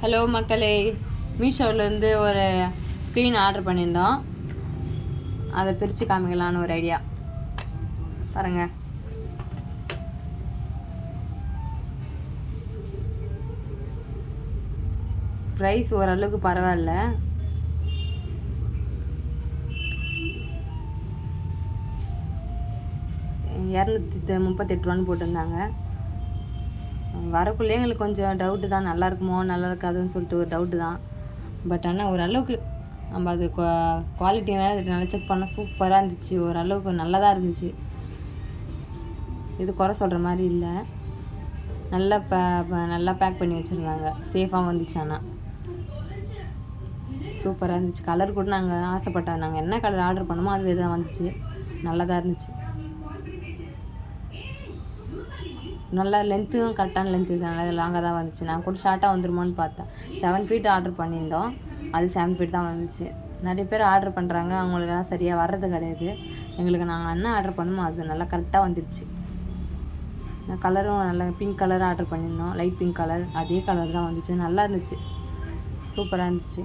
Hello மக்களே, மீஷோவிலேருந்து ஒரு screen order பண்ணியிருந்தோம். அதை பிரித்து காமிக்கலான்னு ஒரு ஐடியா. பாருங்கள், ப்ரைஸ் ஓரளவுக்கு பரவாயில்ல. $238 போட்டிருந்தாங்க. வரக்குள்ளே எங்களுக்கு கொஞ்சம் டவுட்டு தான், நல்லா இருக்குமோ நல்லா இருக்காதுன்னு சொல்லிட்டு ஒரு டவுட்டு தான். பட் ஆனால் ஓரளவுக்கு நம்ம அது குவாலிட்டி நல்லா செக் பண்ணால் சூப்பராக இருந்துச்சு. ஓரளவுக்கு நல்லா தான் இருந்துச்சு. இது குறை சொல்கிற மாதிரி இல்லை. நல்லா நல்லா பேக் பண்ணி வச்சுருந்தாங்க. சேஃபாக வந்துச்சு. ஆனால் சூப்பராக இருந்துச்சு. கலர் கூட நாங்கள் ஆசைப்பட்டோம். நாங்கள் என்ன கலர் ஆர்டர் பண்ணோமோ அதுவே தான் வந்துச்சு. நல்லா தான் இருந்துச்சு. நல்லா லென்த்தும் கரெக்டான லென்த்து, நல்லா லாங்காக தான் வந்துச்சு. நான் கூட ஷார்ட்டாக வந்துருமோன்னு பார்த்தேன். 7 ஃபீட் ஆர்டர் பண்ணியிருந்தோம். அது 7 ஃபீட் தான் வந்துச்சு. நிறைய பேர் ஆர்டர் பண்ணுறாங்க, அவங்களுக்கெல்லாம் சரியாக வர்றது கிடையாது. எங்களுக்கு நாங்கள் என்ன ஆர்டர் பண்ணோமோ அது நல்லா கரெக்டாக வந்துடுச்சு. கலரும் நல்லா பிங்க் கலர் ஆர்டர் பண்ணியிருந்தோம், லைட் பிங்க் கலர். அதே கலர் தான் வந்துச்சு. நல்லா இருந்துச்சு, சூப்பராக இருந்துச்சு.